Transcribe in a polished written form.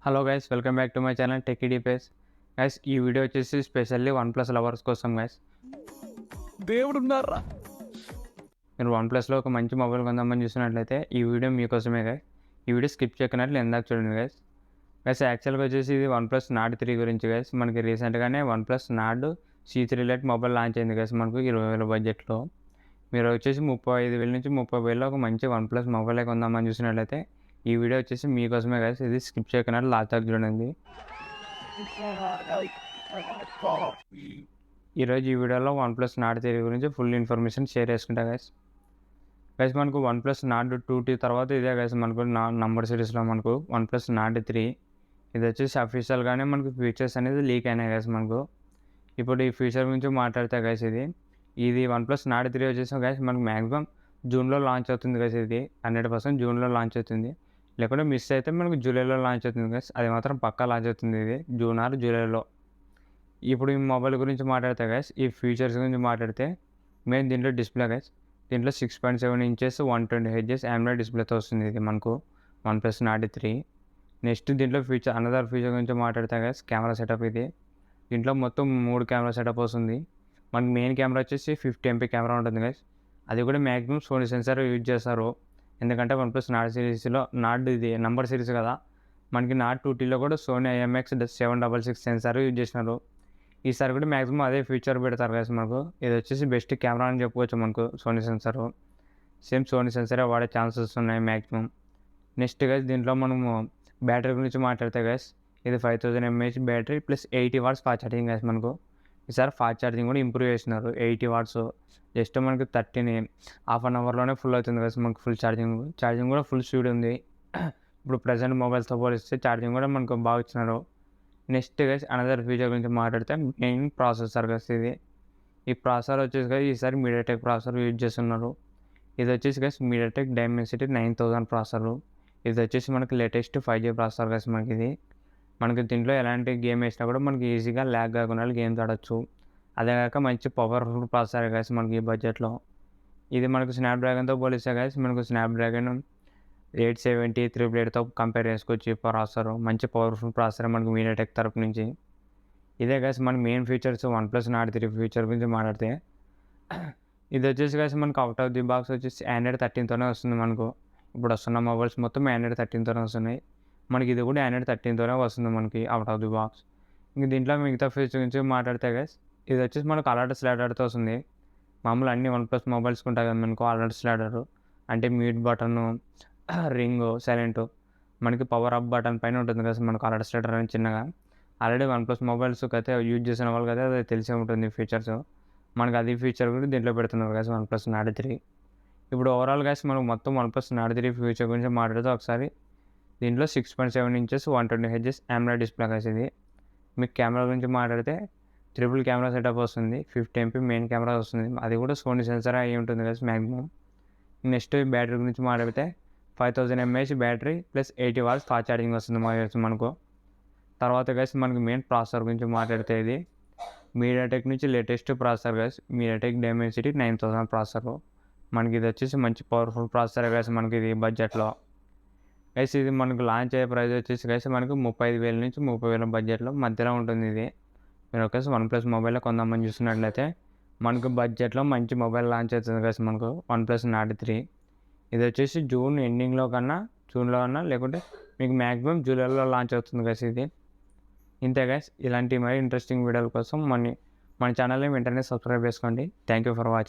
Hello guys, welcome back to my channel techie డిపేస్. Guys, ఈ video వచ్చేసి specially OnePlus lovers కోసం గైస్. దేవుడు ఉన్నారా? మీరు OnePlusలో ఒక మంచి మొబైల్ కొందామని చూసినట్లయితే ఈ వీడియో మీకోసమే గైస్. ఈ వీడియో స్కిప్ చేయకున్నట్లు ఎందాక చూడండి గైస్. యాక్చువల్గా వచ్చేసి ఇది OnePlus Nord 3 గురించి గైస్. మనకి రీసెంట్గానే OnePlus Nord C3 light mobile launch అయింది గైస్ మనకు 20,000 బడ్జెట్లో. మీరు వచ్చేసి 35,000 నుంచి 30,000లో ఒక మంచి OnePlus మొబైల్ కొందామని చూసినట్లయితే ఈ వీడియో వచ్చేసి మీకోసమే గైస్. ఇది స్కిప్ చేయకున్నట్లు లాస్ట్ దాకా చూడండి. ఈరోజు ఈ వీడియోలో OnePlus Nord 3 గురించి ఫుల్ ఇన్ఫర్మేషన్ షేర్ చేసుకుంటా గైస్. మనకు OnePlus Nord 2T తర్వాత ఇదే గైస్ మనకు నంబర్ సిరీస్లో మనకు OnePlus Nord 3 ఇది వచ్చేసి అఫీషియల్గానే మనకు ఫీచర్స్ అనేది లీక్ అయినాయి గైస్ మనకు. ఇప్పుడు ఈ ఫీచర్ గురించి మాట్లాడితే గైస్ ఇది OnePlus Nord 3 వచ్చేసి గైస్ మనకు మ్యాక్సిమం జూన్లో లాంచ్ అవుతుంది గైస్. ఇది 100% జూన్లో లాంచ్ అవుతుంది. లేకుంటే మిస్ అయితే మనకు జూలైలో లాంచ్ అవుతుంది గైస్. అది మాత్రం పక్కా లాంచ్ అవుతుంది ఇది జూన్ ఆర్ జూలైలో. ఇప్పుడు ఈ మొబైల్ గురించి మాట్లాడితే గైస్, ఈ ఫీచర్స్ గురించి మాట్లాడితే మెయిన్ దీంట్లో డిస్ప్లే గైస్. దీంట్లో 6.7 ఇంచెస్ 120 Hz AMOLED డిస్ప్లేతో వస్తుంది ఇది మనకు OnePlus Nord 3. నెక్స్ట్ దీంట్లో అనదర్ ఫీచర్ గురించి మాట్లాడితే గైస్, కెమెరా సెటప్ ఇది. దీంట్లో మొత్తం 3 కెమెరా సెటప్ వస్తుంది. మనకి మెయిన్ కెమెరా వచ్చేసి 50 MP కెమెరా ఉంటుంది గైస్. అది కూడా మ్యాక్సిమం సోనీ సెన్సార్ యూజ్ చేస్తారు. ఎందుకంటే OnePlus Nord సిరీస్లో ఇది నంబర్ సిరీస్ కదా. మనకి Nord 2Tలో కూడా సోనీ IMX766 సెన్సార్ యూజ్ చేసినారు. ఈసారి కూడా మ్యాక్సిమం అదే ఫీచర్ పెడతారు గైస్ మనకు. ఇది వచ్చేసి బెస్ట్ కెమెరా అని చెప్పుకోవచ్చు మనకు సోనీ సెన్సార్. సేమ్ సోనీ సెన్సారే వాడే ఛాన్సెస్ ఉన్నాయి మ్యాక్సిమం. నెక్స్ట్ గైస్ దీంట్లో మనము బ్యాటరీ గురించి మాట్లాడితే గైస్, ఇది 5000 mAh battery plus 80 watts fast charging guys మనకు. ఈసారి ఫాస్ట్ ఛార్జింగ్ కూడా ఇంప్రూవ్ చేసినారు. 80 వాట్స్ జస్ట్ మనకి 30 హాఫ్ అన్ అవర్లోనే ఫుల్ అవుతుంది గైస్ మనకు. ఫుల్ ఛార్జింగ్ కూడా ఫుల్ స్పీడ్ ఉంది. ఇప్పుడు ప్రజెంట్ మొబైల్స్తో పోలిస్తే ఛార్జింగ్ కూడా మనకు బాగా ఇచ్చినారు. నెక్స్ట్ గైస్ అనదర్ ఫీచర్ గురించి మాట్లాడితే మెయిన్ ప్రాసెసర్ గైస్ ఇది. ఈ ప్రాసెసర్ వచ్చేసి గైస్ ఈసారి మీడియాటెక్ ప్రాసెసర్ యూజ్ చేస్తున్నారు. ఇది వచ్చేసి గైస్ మీడియాటెక్ డైమెన్సిటీ 9000 ప్రాసెసర్. ఇది వచ్చేసి మనకి లేటెస్ట్ 5G ప్రాసెసర్ గైస్ మనకి ఇది. మనకి దీంట్లో ఎలాంటి గేమ్ వేసినా కూడా మనకి ఈజీగా ల్యాగ్ కాకుండా గేమ్స్ ఆడొచ్చు. అదే కాక మంచి పవర్ఫుల్ ప్రాసెసర్ గైస్ మనకి ఈ బడ్జెట్లో. ఇది మనకు స్నాప్డ్రాగన్తో పోలిస్తే గైస్ మనకు స్నాప్డ్రాగన్ 870 888తో కంపేర్ చేసుకోవచ్చు. ఈ ప్రాసెసర్ మంచి పవర్ఫుల్ ప్రాసెసర్ మనకు మీడియాటెక్ తరపు నుంచి. ఇదే గైస్ మన main features OnePlus Nord 3 feature గురించి మాట్లాడితే, ఇది వచ్చేసి గైస్ మనకు అవుట్ ఆఫ్ ది బాక్స్ వచ్చేసి Android 13తోనే వస్తుంది మనకు. ఇప్పుడు వస్తున్న మొబైల్స్ మొత్తం Android 13తోనే వస్తున్నాయి. మనకి ఇది కూడా Android 13తోనే వస్తుంది మనకి అవుట్ ఆఫ్ ది బాక్స్. ఇంక దీంట్లో మిగతా ఫీచర్ గురించి మాట్లాడితే గైస్, ఇది వచ్చేసి మనకు అలర్ట్ స్లైడర్తో వస్తుంది. మామూలు అన్ని OnePlus మొబైల్స్కి ఉంటాయి కదా మనకు అలర్ట్ స్లైడర్. అంటే మ్యూట్ బటన్, రింగ్, సైలెంట్, మనకి పవర్ అప్ బటన్ పైన ఉంటుంది కదా మనకు అలర్ట్ స్లైడర్ అని చిన్నగా. ఆల్రెడీ OnePlus మొబైల్స్కి అయితే యూజ్ చేసిన వాళ్ళకి అయితే అది తెలిసే ఉంటుంది ఫీచర్స్. మనకు అది ఫీచర్ కూడా దీంట్లో పెడుతున్నారు గైస్ OnePlus Nord 3. ఇప్పుడు ఓవరాల్ గైస్ మనకు మొత్తం OnePlus Nord 3 ఫీచర్ గురించి మాట్లాడితే ఒకసారి దీంట్లో 6.7 inches 120 Hz AMOLED display guys ఇది. మీకు కెమెరా గురించి మాట్లాడితే ట్రిపుల్ కెమెరా సెటప్ వస్తుంది. 50 MP మెయిన్ కెమెరా వస్తుంది. అది కూడా సోనీ సెన్సార్ అయి ఉంటుంది గైస్ మ్యాక్సిమం. నెక్స్ట్ బ్యాటరీ గురించి మాట్లాడితే 5000 mAh battery plus 80 watts fast charging వస్తుంది మనకు. తర్వాత గైస్ మనకి మెయిన్ ప్రాసెసర్ గురించి మాట్లాడితే ఇది మీడియాటెక్ నుంచి latest processor guys. MediaTek Dimensity 9000 processor. మనకి ఇది వచ్చేసి మంచి పవర్ఫుల్ ప్రాసెసర్ గైస్ మనకి ఇది బడ్జెట్లో. గైస్ ఇది మనకు లాంచ్ అయ్యే ప్రైస్ వచ్చేసి గైస్ మనకు 35,000 నుంచి 30,000 బడ్జెట్లో మధ్యలో ఉంటుంది ఇది. మీరు వచ్చేసి OnePlus మొబైల్ కొందామని చూసినట్లయితే మనకు బడ్జెట్లో మంచి మొబైల్ లాంచ్ అవుతుంది గైస్ మనకు OnePlus Nord 3. ఇది వచ్చేసి జూన్ ఎండింగ్లో కన్నా జూన్లో కన్నా లేకుంటే మీకు మ్యాక్సిమం జూలైలో లాంచ్ అవుతుంది గైస్ ఇది. ఇంతే గైస్, ఇలాంటి మరి ఇంట్రెస్టింగ్ వీడియోల కోసం మన ఛానల్ని వెంటనే సబ్స్క్రైబ్ చేసుకోండి. Thank you for watching.